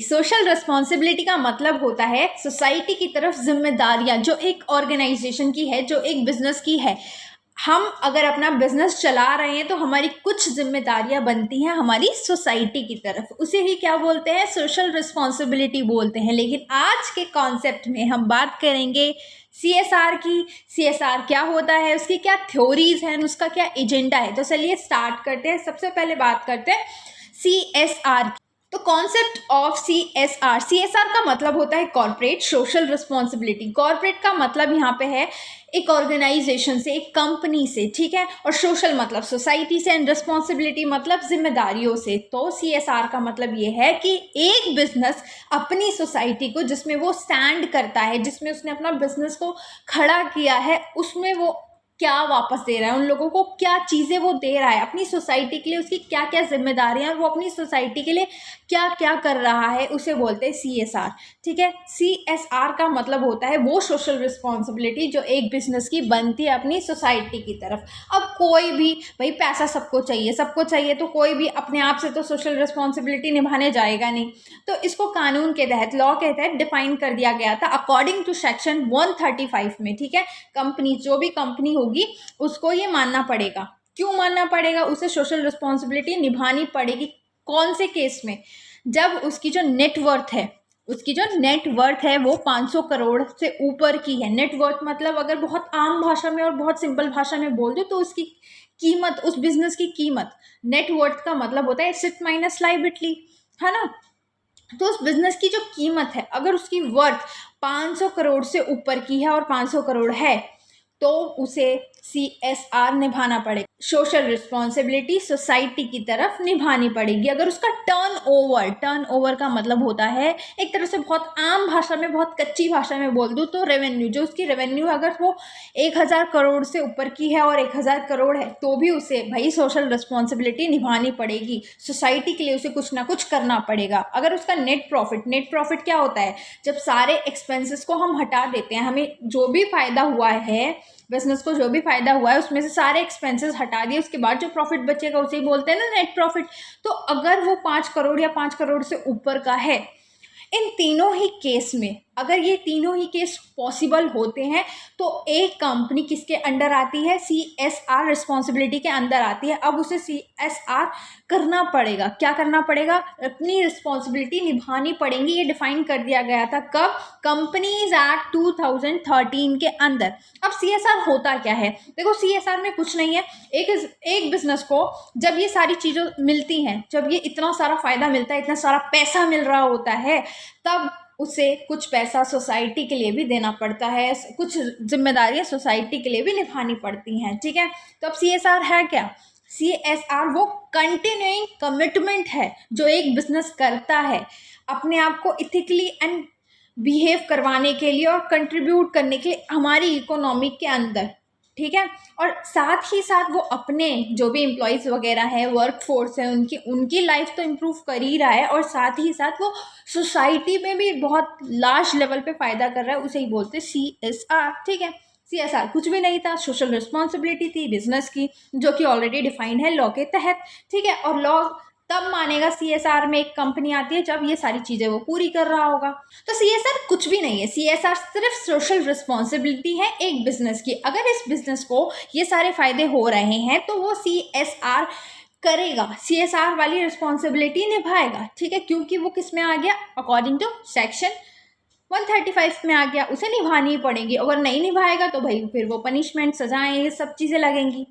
Social responsibility का मतलब होता है सोसाइटी की तरफ जिम्मेदारियां जो एक ऑर्गेनाइजेशन की है, जो एक बिजनेस की है। हम अगर अपना बिजनेस चला रहे हैं तो हमारी कुछ जिम्मेदारियां बनती हैं हमारी सोसाइटी की तरफ, उसे ही क्या बोलते हैं, सोशल रिस्पॉन्सिबिलिटी बोलते हैं। लेकिन आज के कॉन्सेप्ट में हम बात करेंगे सीएसआर की। सीएसआर क्या होता है, उसकी क्या थ्योरीज हैं, उसका क्या एजेंडा है। तो चलिए स्टार्ट करते हैं। सबसे पहले बात करते हैं सीएसआर। तो कॉन्सेप्ट ऑफ सीएसआर, सीएसआर का मतलब होता है कॉर्पोरेट सोशल रिस्पॉन्सिबिलिटी। कॉर्पोरेट का मतलब यहाँ पे है एक ऑर्गेनाइजेशन से, एक कंपनी से, ठीक है। और सोशल मतलब सोसाइटी से, एंड रिस्पॉन्सिबिलिटी मतलब जिम्मेदारियों से। तो सीएसआर का मतलब ये है कि एक बिजनेस अपनी सोसाइटी को, जिसमें वो स्टैंड करता है, जिसमें उसने अपना बिजनेस को खड़ा किया है, उसमें वो क्या वापस दे रहा है, उन लोगों को क्या चीज़ें वो दे रहा है अपनी सोसाइटी के लिए, उसकी क्या क्या जिम्मेदारियां, वो अपनी सोसाइटी के लिए क्या क्या कर रहा है, उसे बोलते हैं सीएसआर, ठीक है। सीएसआर का मतलब होता है वो सोशल रिस्पॉन्सिबिलिटी जो एक बिजनेस की बनती है अपनी सोसाइटी की तरफ। अब कोई भी, भाई पैसा सबको चाहिए, तो कोई भी अपने आप से तो सोशल रिस्पॉन्सिबिलिटी निभाने जाएगा नहीं। तो इसको कानून के तहत, लॉ के तहत डिफाइन कर दिया गया था अकॉर्डिंग टू सेक्शन 135 में, ठीक है। कंपनी, जो भी कंपनी होगी उसको ये मानना पड़ेगा। क्यों मानना पड़ेगा, उसे सोशल रिस्पॉन्सिबिलिटी निभानी पड़ेगी। कौन से केस में, जब उसकी जो नेटवर्थ है वो 500 करोड़ से ऊपर की है। नेटवर्थ मतलब अगर बहुत आम भाषा में और बहुत सिंपल भाषा में बोल दो तो उसकी कीमत, उस बिजनेस की कीमत, नेटवर्थ का मतलब होता है एसेट माइनस लायबिलिटी, है ना। तो उस बिजनेस की जो कीमत है, अगर उसकी वर्थ 500 करोड़ से ऊपर की है और 500 करोड़ है तो उसे सीएसआर निभाना पड़ेगा। सोशल रिस्पॉन्सिबिलिटी सोसाइटी की तरफ निभानी पड़ेगी। अगर उसका टर्नओवर का मतलब होता है, एक तरह से बहुत आम भाषा में, बहुत कच्ची भाषा में बोल दूँ तो रेवेन्यू, जो उसकी रेवेन्यू अगर वो 1000 करोड़ से ऊपर की है और 1000 करोड़ है तो भी उसे भाई सोशल रिस्पॉन्सिबिलिटी निभानी पड़ेगी। सोसाइटी के लिए उसे कुछ ना कुछ करना पड़ेगा। अगर उसका नेट प्रॉफिट क्या होता है, जब सारे एक्सपेंसेस को हम हटा देते हैं, हमें जो भी फायदा हुआ है, बिजनेस को जो भी फायदा हुआ है उसमें से सारे एक्सपेंसेस हटा दिए, उसके बाद जो प्रॉफिट बचेगा उसे ही बोलते हैं ना नेट प्रॉफिट। तो अगर वो 5 करोड़ या 5 करोड़ से ऊपर का है, इन तीनों ही केस में, अगर ये तीनों ही केस पॉसिबल होते हैं तो एक कंपनी किसके अंडर आती है, सीएसआर रिस्पॉन्सिबिलिटी के अंदर आती है। अब उसे सीएसआर करना पड़ेगा। क्या करना पड़ेगा, अपनी रिस्पॉन्सिबिलिटी निभानी पड़ेगी। ये डिफाइन कर दिया गया था कब, कंपनीज एक्ट 2013 के अंदर। अब सीएसआर होता क्या है, देखो सीएसआर में कुछ नहीं है। एक बिजनेस को जब ये सारी चीज़ें मिलती हैं, जब ये इतना सारा फायदा मिलता है, इतना सारा पैसा मिल रहा होता है, तब उसे कुछ पैसा सोसाइटी के लिए भी देना पड़ता है, कुछ जिम्मेदारियां सोसाइटी के लिए भी निभानी पड़ती हैं, ठीक है। तो अब सीएसआर है क्या, सीएसआर वो कंटिन्यूइंग कमिटमेंट है जो एक बिजनेस करता है अपने आप को इथिकली एंड बिहेव करवाने के लिए और कंट्रीब्यूट करने के लिए हमारी इकोनॉमी के अंदर, ठीक है। और साथ ही साथ वो अपने जो भी एम्प्लॉयज़ वगैरह है, वर्क फोर्स है, उनकी लाइफ तो इम्प्रूव कर ही रहा है, और साथ ही साथ वो सोसाइटी में भी बहुत लार्ज लेवल पे फ़ायदा कर रहा है। उसे ही बोलते हैं सीएसआर, ठीक है। सीएसआर कुछ भी नहीं था, सोशल रिस्पॉन्सिबिलिटी थी बिजनेस की, जो कि ऑलरेडी डिफाइंड है लॉ के तहत, ठीक है। और लॉ तब मानेगा सीएसआर में एक कंपनी आती है जब ये सारी चीज़ें वो पूरी कर रहा होगा। तो सीएसआर कुछ भी नहीं है, सीएसआर सिर्फ सोशल रिस्पॉन्सिबिलिटी है एक बिजनेस की। अगर इस बिजनेस को ये सारे फायदे हो रहे हैं तो वो सीएसआर करेगा, सीएसआर वाली रिस्पॉन्सिबिलिटी निभाएगा, ठीक है। क्योंकि वो किस में आ गया, अकॉर्डिंग टू सेक्शन 135 में आ गया, उसे निभानी पड़ेगी। अगर नहीं निभाएगा तो भाई फिर वो पनिशमेंट, सजाएं, ये सब चीज़ें लगेंगी,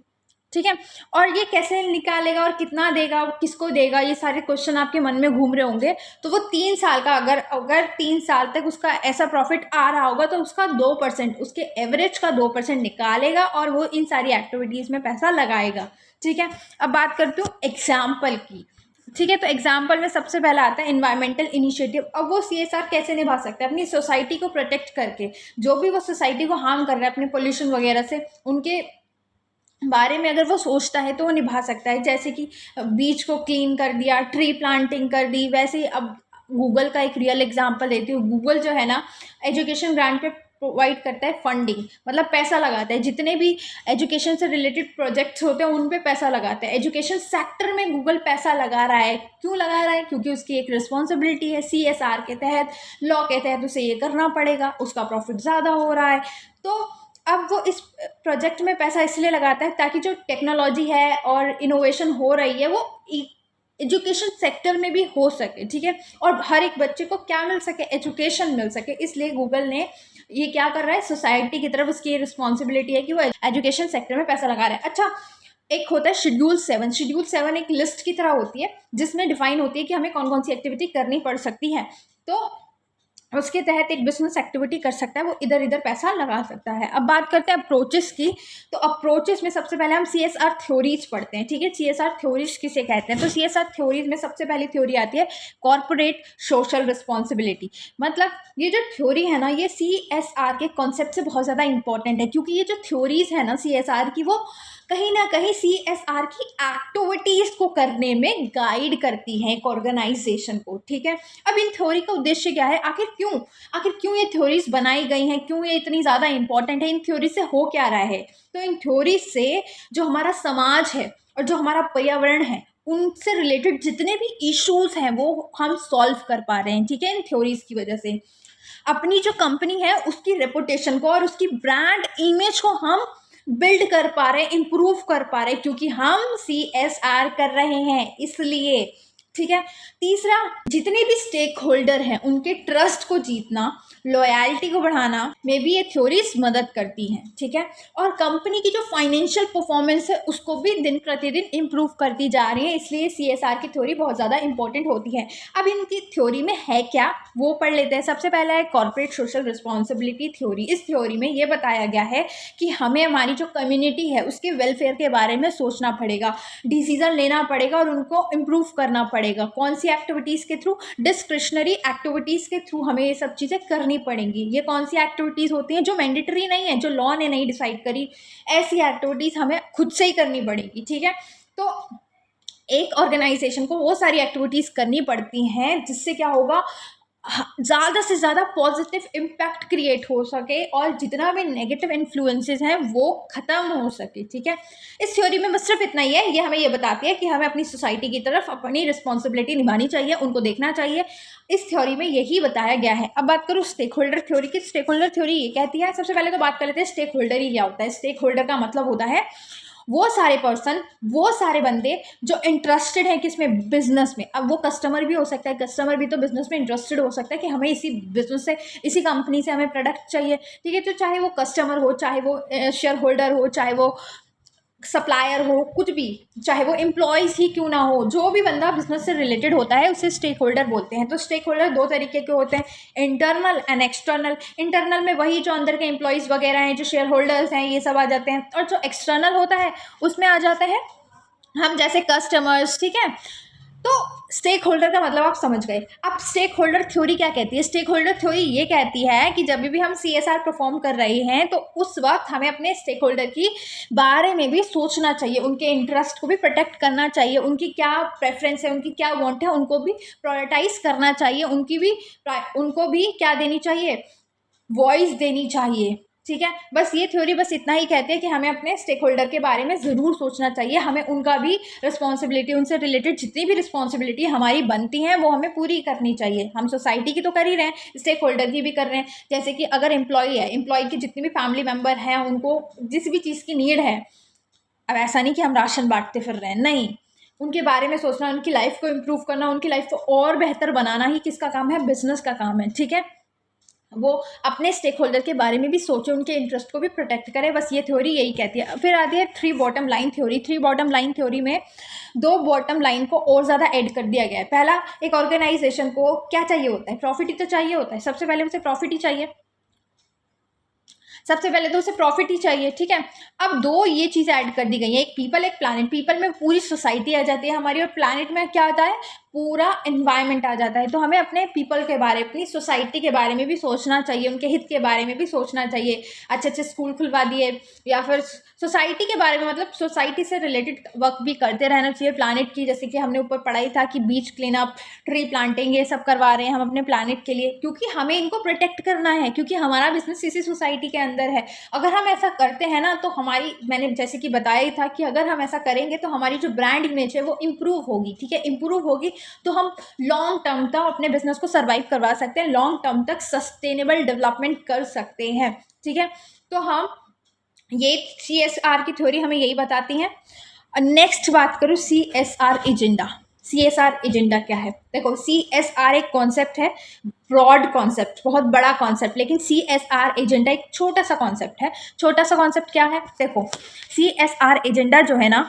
ठीक है। और ये कैसे निकालेगा और कितना देगा, किसको देगा, ये सारे क्वेश्चन आपके मन में घूम रहे होंगे। तो वो 3 साल का, अगर 3 साल तक उसका ऐसा प्रॉफिट आ रहा होगा तो उसका 2%, उसके एवरेज का 2% निकालेगा और वो इन सारी एक्टिविटीज़ में पैसा लगाएगा, ठीक है। अब बात करती हूँ एग्जाम्पल की, ठीक है। तो एग्जाम्पल में सबसे पहला आता है इन्वायरमेंटल इनिशिएटिव। अब वो सीएसआर कैसे निभा सकता है, अपनी सोसाइटी को प्रोटेक्ट करके, जो भी वो सोसाइटी को हार्म कर रहा है अपने पोल्यूशन वगैरह से, उनके बारे में अगर वो सोचता है तो वो निभा सकता है। जैसे कि बीच को क्लीन कर दिया, ट्री प्लांटिंग कर दी। वैसे ही अब गूगल का एक रियल एग्जांपल देती हूँ। गूगल जो है ना, एजुकेशन ग्रांट पे प्रोवाइड करता है फंडिंग, मतलब पैसा लगाता है, जितने भी एजुकेशन से रिलेटेड प्रोजेक्ट्स होते हैं उन पे पैसा लगाता है। एजुकेशन सेक्टर में गूगल पैसा लगा रहा है, क्यों लगा रहा है? क्योंकि उसकी एक रिस्पॉन्सिबिलिटी है, CSR के तहत, लॉ के तहत उसे ये करना पड़ेगा, उसका प्रॉफिट ज़्यादा हो रहा है। तो अब वो इस प्रोजेक्ट में पैसा इसलिए लगाता है ताकि जो टेक्नोलॉजी है और इनोवेशन हो रही है वो एजुकेशन सेक्टर में भी हो सके, ठीक है, और हर एक बच्चे को क्या मिल सके? एजुकेशन मिल सके। इसलिए गूगल ने ये क्या कर रहा है, सोसाइटी की तरफ उसकी रिस्पॉन्सिबिलिटी है कि वो एजुकेशन सेक्टर में पैसा लगा रहा है। अच्छा, एक होता है शेड्यूल 7। शेड्यूल 7 एक लिस्ट की तरह होती है जिसमें डिफाइन होती है कि हमें कौन कौन सी एक्टिविटी करनी पड़ सकती है। तो उसके तहत एक बिजनेस एक्टिविटी कर सकता है, वो इधर इधर पैसा लगा सकता है। अब बात करते हैं अप्रोचेस की। तो अप्रोचेस में सबसे पहले हम CSR थ्योरीज पढ़ते हैं, ठीक है। CSR थ्योरीज किसे कहते हैं? तो CSR थ्योरीज में सबसे पहली थ्योरी आती है कॉर्पोरेट सोशल रिस्पॉन्सिबिलिटी। मतलब ये जो थ्योरी है ना, ये CSR के कॉन्सेप्ट से बहुत ज़्यादा इंपॉर्टेंट है, क्योंकि ये जो थ्योरीज है ना CSR की, वो कहीं ना कहीं CSR की एक्टिविटीज़ को करने में गाइड करती हैं एक ऑर्गेनाइजेशन को, ठीक है। अब इन थ्योरी का उद्देश्य क्या है? आखिर क्यों ये थ्योरीज बनाई गई हैं, क्यों ये इतनी ज़्यादा इंपॉर्टेंट है, इन थ्योरी से हो क्या रहा है? तो इन थ्योरी से जो हमारा समाज है और जो हमारा पर्यावरण है, उनसे रिलेटेड जितने भी इश्यूज हैं वो हम सॉल्व कर पा रहे हैं, ठीक है, इन थ्योरीज की वजह से। अपनी जो कंपनी है उसकी रेपुटेशन को और उसकी ब्रांड इमेज को हम बिल्ड कर पा रहे हैं, इम्प्रूव कर पा रहे हैं, क्योंकि हम CSR कर रहे हैं इसलिए, ठीक है। तीसरा, जितने भी स्टेक होल्डर हैं उनके ट्रस्ट को जीतना, लॉयल्टी को बढ़ाना में भी ये थ्योरीज मदद करती हैं, ठीक है। और कंपनी की जो फाइनेंशियल परफॉर्मेंस है उसको भी दिन प्रतिदिन इम्प्रूव करती जा रही है, इसलिए CSR की थ्योरी बहुत ज़्यादा इंपॉर्टेंट होती है। अब इनकी थ्योरी में है क्या, वो पढ़ लेते हैं। सबसे पहला है कॉर्पोरेट सोशल रिस्पॉन्सिबिलिटी थ्योरी। इस थ्योरी में ये बताया गया है कि हमें हमारी जो कम्युनिटी है उसके वेलफेयर के बारे में सोचना पड़ेगा, डिसीजन लेना पड़ेगा और उनको इम्प्रूव करना पड़ेगा। कौन सी एक्टिविटीज़ के थ्रू? डिस्क्रिशनरी एक्टिविटीज़ के थ्रू हमें ये सब चीज़ें करनी पड़ेंगी। ये कौन सी एक्टिविटीज़ होती हैं? जो मैंडेटरी नहीं है, जो लॉ ने नहीं डिसाइड करी, ऐसी एक्टिविटीज़ हमें खुद से ही करनी पड़ेगी, ठीक है। तो एक ऑर्गेनाइजेशन को वो सारी एक्टिविटीज़ करनी पड़ती हैं जिससे क्या होगा, ज़्यादा से ज़्यादा पॉजिटिव इम्पैक्ट क्रिएट हो सके और जितना भी नेगेटिव इन्फ्लुएंसेस हैं वो ख़त्म हो सके, ठीक है। इस थ्योरी में बस सिर्फ इतना ही है, ये हमें ये बताती है कि हमें अपनी सोसाइटी की तरफ अपनी रिस्पॉन्सिबिलिटी निभानी चाहिए, उनको देखना चाहिए। इस थ्योरी में यही बताया गया है। अब बात करूँ स्टेक होल्डर थ्योरी की। स्टेक होल्डर थ्योरी ये कहती है, सबसे पहले तो बात कर लेते हैं स्टेक होल्डर ही क्या होता है। स्टेक होल्डर का मतलब होता है वो सारे पर्सन, वो सारे बंदे जो इंटरेस्टेड हैं किसमें? बिजनेस में। अब वो कस्टमर भी हो सकता है, कस्टमर भी तो बिजनेस में इंटरेस्टेड हो सकता है कि हमें इसी बिजनेस से, इसी कंपनी से हमें प्रोडक्ट चाहिए, ठीक है। तो चाहे वो कस्टमर हो, चाहे वो शेयर होल्डर हो, चाहे वो सप्लायर हो, कुछ भी, चाहे वो एम्प्लॉयज़ ही क्यों ना हो, जो भी बंदा बिजनेस से रिलेटेड होता है उसे स्टेक होल्डर बोलते हैं। तो स्टेक होल्डर दो तरीके के होते हैं, इंटरनल एंड एक्सटर्नल। इंटरनल में वही जो अंदर के एम्प्लॉयज़ वगैरह हैं, जो शेयर होल्डर्स हैं, ये सब आ जाते हैं। और जो एक्सटर्नल होता है उसमें आ जाते हैं हम जैसे कस्टमर्स, ठीक है। तो स्टेक होल्डर का मतलब आप समझ गए। अब स्टेक होल्डर थ्योरी क्या कहती है? स्टेक होल्डर थ्योरी ये कहती है कि जब भी हम CSR परफॉर्म कर रहे हैं तो उस वक्त हमें अपने स्टेक होल्डर की बारे में भी सोचना चाहिए, उनके इंटरेस्ट को भी प्रोटेक्ट करना चाहिए, उनकी क्या प्रेफरेंस है, उनकी क्या वांट है, उनको भी प्रायोरिटाइज करना चाहिए, उनको भी क्या देनी चाहिए? वॉइस देनी चाहिए, ठीक है। बस ये थ्योरी बस इतना ही कहती है कि हमें अपने स्टेक होल्डर के बारे में ज़रूर सोचना चाहिए, हमें उनका भी रिस्पॉन्सिबिलिटी, उनसे रिलेटेड जितनी भी रिस्पॉन्सिबिलिटी हमारी बनती हैं वो हमें पूरी करनी चाहिए। हम सोसाइटी की तो कर ही रहे हैं, स्टेक होल्डर की भी कर रहे हैं। जैसे कि अगर एम्प्लॉई है, एम्प्लॉई के जितने भी फैमिली मेम्बर हैं, उनको जिस भी चीज़ की नीड है, अब ऐसा नहीं कि हम राशन बांटते फिर रहे हैं, नहीं, उनके बारे में सोचना, उनकी लाइफ को इम्प्रूव करना, उनकी लाइफ को और बेहतर बनाना ही किसका काम है? बिजनेस का काम है, ठीक है। वो अपने स्टेक होल्डर के बारे में भी सोचे, उनके इंटरेस्ट को भी प्रोटेक्ट करे, बस ये थ्योरी यही कहती है। फिर आती है 3 bottom line theory. 3 bottom line theory में 2 बॉटम लाइन को और ज़्यादा ऐड कर दिया गया है। पहला, एक ऑर्गेनाइजेशन को क्या चाहिए होता है? प्रॉफिट ही तो चाहिए होता है, सबसे पहले उसे प्रॉफिट ही चाहिए। सबसे पहले तो उसे प्रॉफिट ही चाहिए, ठीक है। अब दो ये चीज़ें ऐड कर दी गई हैं, एक पीपल एक प्लानट। पीपल में पूरी सोसाइटी आ जाती है हमारी, और प्लानट में क्या आता है, पूरा एनवायरनमेंट आ जाता है। तो हमें अपने पीपल के बारे, अपनी सोसाइटी के बारे में भी सोचना चाहिए, उनके हित के बारे में भी सोचना चाहिए। अच्छे अच्छे स्कूल खुलवा दिए, या फिर सोसाइटी के बारे में, मतलब सोसाइटी से रिलेटेड वर्क भी करते रहना चाहिए प्लानट की। जैसे कि हमने ऊपर पढ़ाई था कि बीच क्लीन अप, ट्री प्लांटिंग, ये सब करवा रहे हैं हम अपने प्लानट के लिए, क्योंकि हमें इनको प्रोटेक्ट करना है, क्योंकि हमारा बिजनेस इसी सोसाइटी के अंदर है। अगर हम ऐसा करते हैं ना, तो हमारी, मैंने जैसे कि बताया ही था कि अगर हम ऐसा करेंगे तो हमारी जो ब्रांड इमेज है वो इम्प्रूव होगी, ठीक है। इम्प्रूव होगी तो हम लॉन्ग टर्म तक अपने बिजनेस को सर्वाइव करवा सकते हैं, लॉन्ग टर्म तक सस्टेनेबल डेवलपमेंट कर सकते हैं, ठीक है। तो हम ये CSR की थ्योरी हमें यही बताती हैं। नेक्स्ट बात करूँ CSR एजेंडा। CSR एजेंडा क्या है? देखो, CSR एक कॉन्सेप्ट है, ब्रॉड कॉन्सेप्ट, बहुत बड़ा कॉन्सेप्ट, लेकिन CSR एजेंडा एक छोटा सा कॉन्सेप्ट है। छोटा सा कॉन्सेप्ट क्या है? देखो, CSR एजेंडा जो है ना,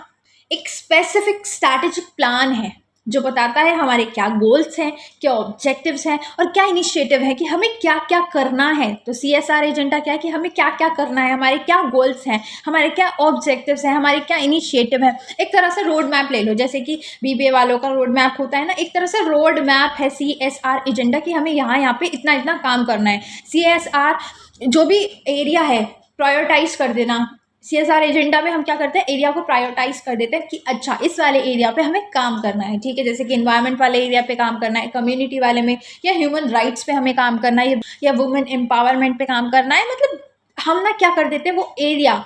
एक स्पेसिफिक स्ट्रैटेजिक प्लान है जो बताता है हमारे क्या गोल्स हैं, क्या ऑब्जेक्टिव्स हैं, और क्या इनिशिएटिव है कि हमें क्या क्या करना है। तो CSR एजेंडा क्या है कि हमें क्या क्या करना है, हमारे क्या गोल्स हैं, हमारे क्या ऑब्जेक्टिव्स हैं, हमारे क्या इनिशिएटिव है। एक तरह से रोड मैप ले लो, जैसे कि BBA वालों का रोड मैप होता है ना, एक तरह से रोड मैप है CSR एजेंडा कि हमें यहाँ पे इतना इतना काम करना है। CSR जो भी एरिया है, प्रायोरिटाइज कर देना। CSR एजेंडा में हम क्या करते हैं, एरिया को प्रायोरिटाइज कर देते हैं कि अच्छा, इस वाले एरिया पे हमें काम करना है, ठीक है। जैसे कि एनवायरनमेंट वाले एरिया पे काम करना है, कम्युनिटी वाले में, या ह्यूमन राइट्स पे हमें काम करना है, या वुमेन एम्पावरमेंट पे काम करना है। मतलब हम ना क्या कर देते हैं, वो एरिया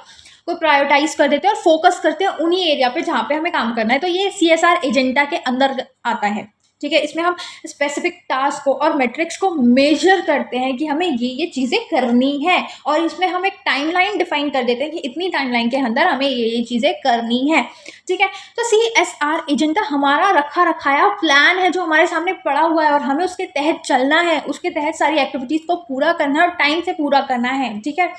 को प्रायोरिटाइज कर देते हैं और फोकस करते हैं उन्हीं एरिया पे जहाँ पे हमें काम करना है। तो ये CSR एजेंडा के अंदर आता है, ठीक है। इसमें हम स्पेसिफिक टास्क को और मेट्रिक्स को मेजर करते हैं कि हमें ये चीज़ें करनी है, और इसमें हम एक टाइमलाइन डिफाइन कर देते हैं कि इतनी टाइमलाइन के अंदर हमें ये चीज़ें करनी है, ठीक है। तो CSR एजेंडा हमारा रखा रखाया प्लान है जो हमारे सामने पड़ा हुआ है, और हमें उसके तहत चलना है, उसके तहत सारी एक्टिविटीज़ को पूरा करना है और टाइम से पूरा करना है, ठीक है।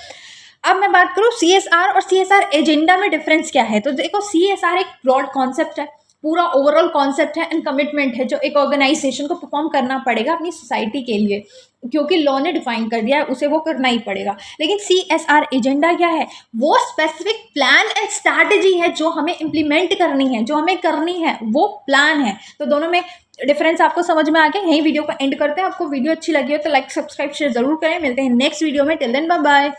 अब मैं बात करूँ CSR और CSR एजेंडा में डिफरेंस क्या है। तो देखो, CSR एक ब्रॉड कॉन्सेप्ट है, पूरा ओवरऑल कॉन्सेप्ट है एंड कमिटमेंट है जो एक ऑर्गेनाइजेशन को परफॉर्म करना पड़ेगा अपनी सोसाइटी के लिए, क्योंकि लॉ ने डिफाइन कर दिया है, उसे वो करना ही पड़ेगा। लेकिन CSR एजेंडा क्या है, वो स्पेसिफिक प्लान एंड स्ट्रैटेजी है जो हमें इम्प्लीमेंट करनी है, जो हमें करनी है वो प्लान है। तो दोनों में डिफरेंस आपको समझ में आ गया। यही वीडियो को एंड करते हैं। आपको वीडियो अच्छी लगी हो तो लाइक, सब्सक्राइब, शेयर जरूर करें। मिलते हैं नेक्स्ट वीडियो में। Till then, bye bye.